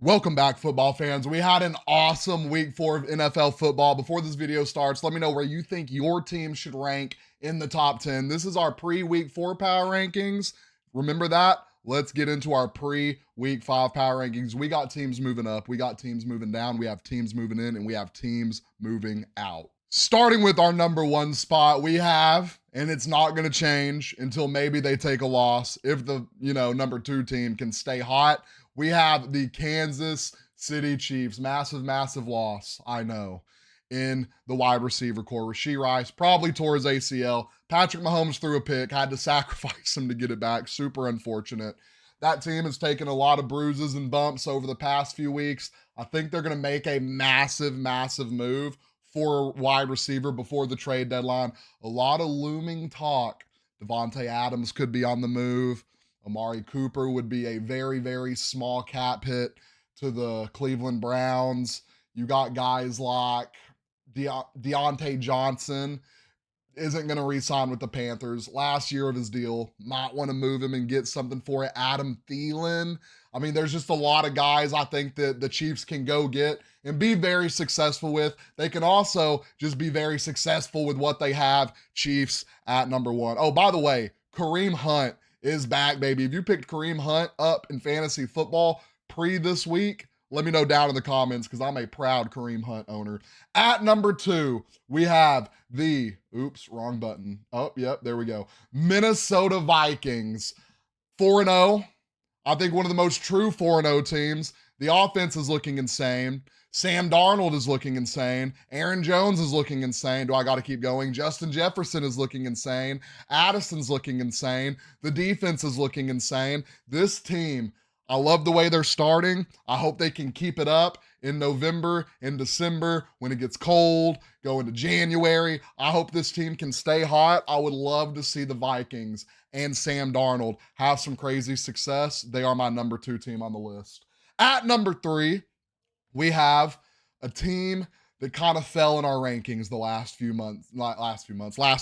Welcome back, football fans. We had an awesome week 4 of NFL football. Before this video starts, let me know where you think your team should rank in the top 10. This is our pre-week 4 power rankings. Remember that? Let's get into our pre-week 5 power rankings. We got teams moving up, we got teams moving down, we have teams moving in, and we have teams moving out. Starting with our number 1 spot, we have, and it's not going to change until maybe they take a loss, if the number 2 team can stay hot. We have the Kansas City Chiefs. Massive loss, I know, in the wide receiver core. Rashee Rice probably tore his ACL. Patrick Mahomes threw a pick, had to sacrifice him to get it back. Super unfortunate. That team has taken a lot of bruises and bumps over the past few weeks. I think they're going to make a massive move for a wide receiver before the trade deadline. A lot of looming talk. Davante Adams could be on the move. Amari Cooper would be a very small cap hit to the Cleveland Browns. You got guys like Deontay Johnson isn't going to re-sign with the Panthers. Last year of his deal. Might want to move him and get something for it. Adam Thielen. I mean, there's just a lot of guys I think that the Chiefs can go get and be very successful with. They can also just be very successful with what they have. Chiefs at number 1. Oh, by the way, Kareem Hunt is back, baby. If you picked Kareem Hunt up in fantasy football pre this week, let me know down in the comments because I'm a proud Kareem Hunt owner. At number 2, we have the, wrong button. Oh, yep, there we go. Minnesota Vikings. 4-0. I think one of the most true 4-0 teams. The offense is looking insane. Sam Darnold is looking insane. Aaron Jones is looking insane. Do I got to keep going? Justin Jefferson is looking insane. Addison's looking insane. The defense is looking insane. This team, I love the way they're starting. I hope they can keep it up in November, in December, when it gets cold, go into January. I hope this team can stay hot. I would love to see the Vikings and Sam Darnold have some crazy success. They are my number 2 team on the list. At number 3, we have a team that kind of fell in our rankings the last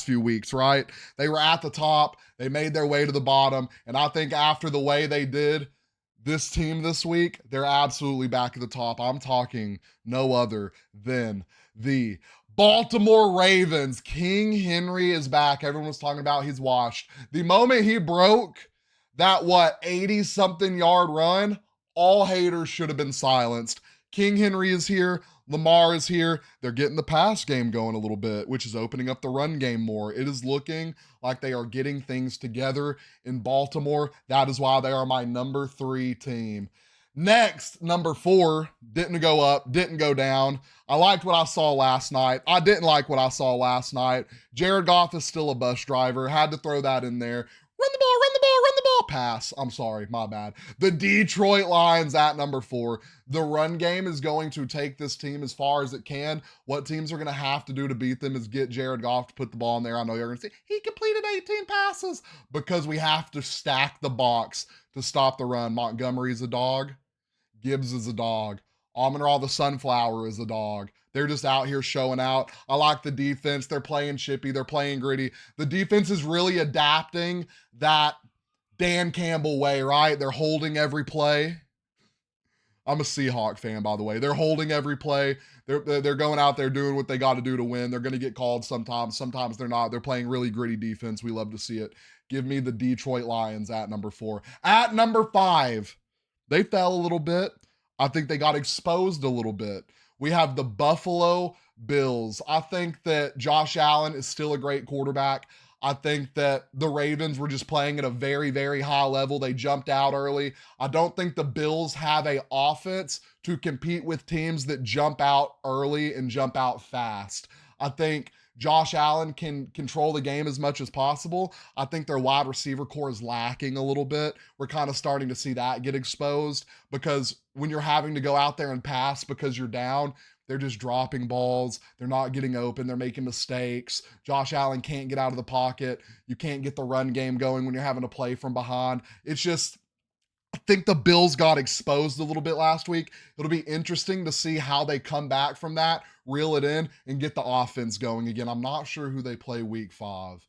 few weeks, right? They were at the top, they made their way to the bottom, and I think after the way they did this team this week, they're absolutely back at the top. I'm talking no other than the Baltimore Ravens. King Henry is back. Everyone was talking about he's washed. The moment he broke that 80-something yard run, all haters should have been silenced. King Henry is here. Lamar is here. They're getting the pass game going a little bit, which is opening up the run game more. It is looking like they are getting things together in Baltimore. That is why they are my number 3 team. Next, number 4, didn't go up, didn't go down. I liked what I saw last night. I didn't like what I saw last night. Jared Goff is still a bus driver. Had to throw that in there. Run the ball. Pass. I'm sorry, my bad. The Detroit Lions at number 4. The run game is going to take this team as far as it can. What teams are going to have to do to beat them is get Jared Goff to put the ball in there. I know you're going to say, he completed 18 passes because we have to stack the box to stop the run. Montgomery's a dog. Gibbs is a dog. Amon-Ra the Sunflower is a dog. They're just out here showing out. I like the defense. They're playing chippy. They're playing gritty. The defense is really adapting that Dan Campbell way, right? They're holding every play. I'm a Seahawk fan, by the way. They're holding every play. They're going out there doing what they got to do to win. They're going to get called sometimes. Sometimes they're not. They're playing really gritty defense. We love to see it. Give me the Detroit Lions at number 4. At number 5, they fell a little bit. I think they got exposed a little bit. We have the Buffalo Bills. I think that Josh Allen is still a great quarterback. I think that the Ravens were just playing at a very high level. They jumped out early. I don't think the Bills have an offense to compete with teams that jump out early and jump out fast. I think Josh Allen can control the game as much as possible. I think their wide receiver core is lacking a little bit. We're kind of starting to see that get exposed because when you're having to go out there and pass because you're down, they're just dropping balls. They're not getting open. They're making mistakes. Josh Allen can't get out of the pocket. You can't get the run game going when you're having to play from behind. It's just, I think the Bills got exposed a little bit last week. It'll be interesting to see how they come back from that, reel it in, and get the offense going again. I'm not sure who they play week 5,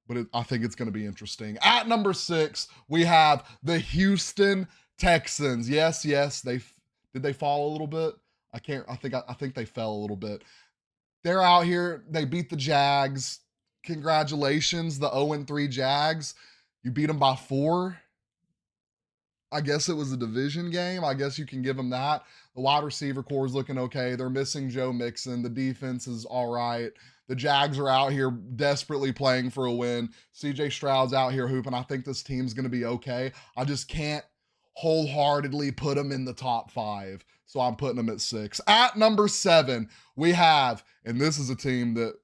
but I think it's going to be interesting. At number 6, we have the Houston Texans. Yes, Did they fall a little bit? I think they fell a little bit. They're out here. They beat the Jags. Congratulations, the 0-3 Jags. You beat them by 4. I guess it was a division game. I guess you can give them that. The wide receiver core is looking okay. They're missing Joe Mixon. The defense is all right. The Jags are out here desperately playing for a win. CJ Stroud's out here hooping. I think this team's going to be okay. I just can't wholeheartedly put them in the top 5. So I'm putting them at 6. At number 7, we have, and this is a team that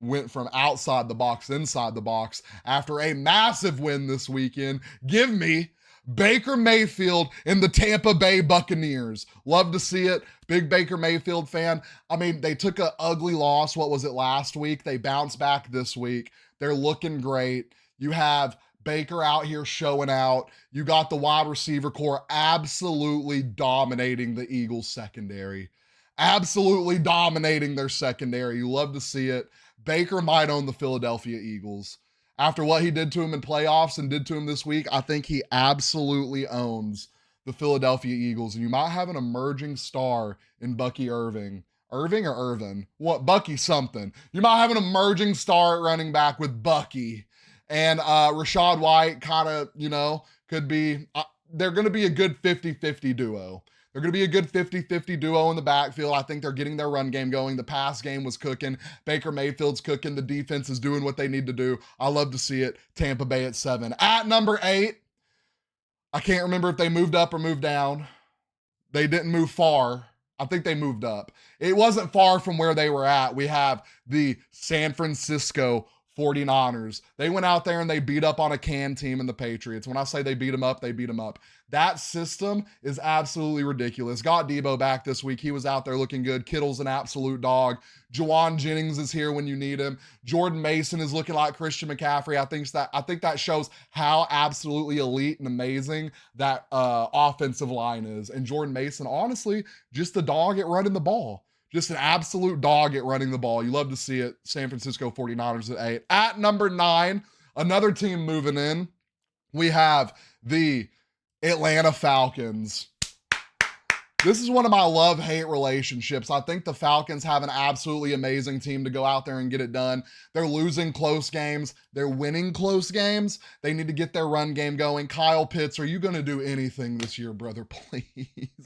went from outside the box, inside the box after a massive win this weekend. Give me Baker Mayfield and the Tampa Bay Buccaneers. Love to see it. Big Baker Mayfield fan. I mean, they took an ugly loss. What was it, last week? They bounced back this week. They're looking great. You have Baker out here showing out. You got the wide receiver core absolutely dominating the Eagles secondary. Absolutely dominating their secondary. You love to see it. Baker might own the Philadelphia Eagles. After what he did to him in playoffs and did to him this week, I think he absolutely owns the Philadelphia Eagles. And you might have an emerging star in Bucky Irving. Irving or Irvin? What? Bucky something. You might have an emerging star at running back with Bucky. And Rachaad White kind of, could be, they're going to be a good 50-50 duo. They're going to be a good 50-50 duo in the backfield. I think they're getting their run game going. The pass game was cooking. Baker Mayfield's cooking. The defense is doing what they need to do. I love to see it. Tampa Bay at 7. At number 8, I can't remember if they moved up or moved down. They didn't move far. I think they moved up. It wasn't far from where they were at. We have the San Francisco 49ers. They went out there and they beat up on a can team in the Patriots. When I say they beat them up, they beat them up. That system is absolutely ridiculous. Got Debo back this week. He was out there looking good. Kittle's an absolute dog. Juwan Jennings is here when you need him. Jordan Mason is looking like Christian McCaffrey. I think that shows how absolutely elite and amazing that offensive line is. And Jordan Mason, honestly, just a dog at running the ball. Just an absolute dog at running the ball. You love to see it. San Francisco 49ers at 8. At number 9, another team moving in. We have the Atlanta Falcons. This is one of my love-hate relationships. I think the Falcons have an absolutely amazing team to go out there and get it done. They're losing close games. They're winning close games. They need to get their run game going. Kyle Pitts, are you going to do anything this year, brother? Please.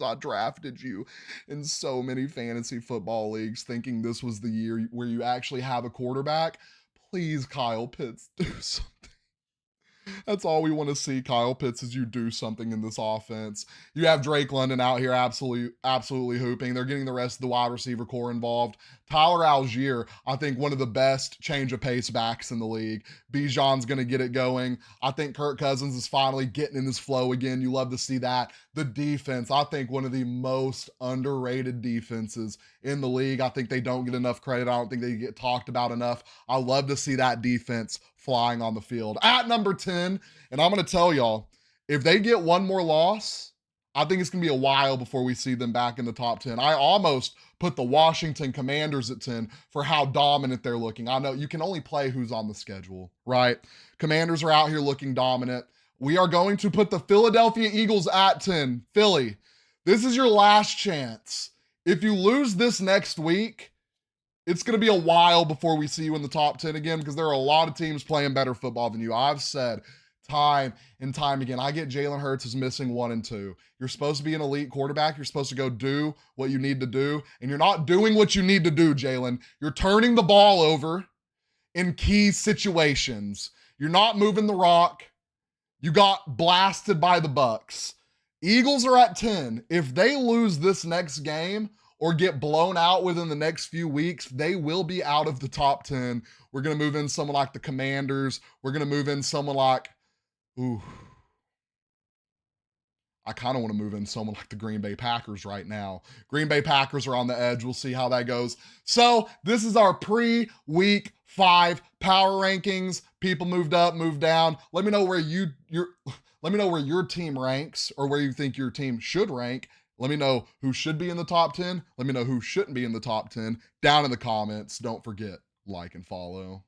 I drafted you in so many fantasy football leagues thinking this was the year where you actually have a quarterback. Please, Kyle Pitts, do something. That's all we want to see, Kyle Pitts, is you do something in this offense. You have Drake London out here absolutely hooping. They're getting the rest of the wide receiver core involved. Tyler Algier, I think one of the best change of pace backs in the league. Bijan's going to get it going. I think Kirk Cousins is finally getting in his flow again. You love to see that. The defense, I think one of the most underrated defenses in the league. I think they don't get enough credit. I don't think they get talked about enough. I love to see that defense flying on the field. At number 10, and I'm going to tell y'all, if they get one more loss, I think it's going to be a while before we see them back in the top 10. I almost put the Washington Commanders at 10 for how dominant they're looking. I know you can only play who's on the schedule, right? Commanders are out here looking dominant. We are going to put the Philadelphia Eagles at 10. Philly, this is your last chance. If you lose this next week, it's going to be a while before we see you in the top 10 again, because there are a lot of teams playing better football than you. I've said time and time again, I get Jalen Hurts is missing 1 and 2. You're supposed to be an elite quarterback. You're supposed to go do what you need to do, and you're not doing what you need to do, Jalen. You're turning the ball over in key situations. You're not moving the rock. You got blasted by the Bucs. Eagles are at 10. If they lose this next game or get blown out within the next few weeks, they will be out of the top 10. We're going to move in someone like the Commanders. We're going to move in someone like, I kind of want to move in someone like the Green Bay Packers right now. Green Bay Packers are on the edge. We'll see how that goes. So this is our pre-week 5 power rankings. People moved up, moved down. Let me know where let me know where your team ranks, or where you think your team should rank. Let me know who should be in the top 10. Let me know who shouldn't be in the top 10 down in the comments. Don't forget, like and follow.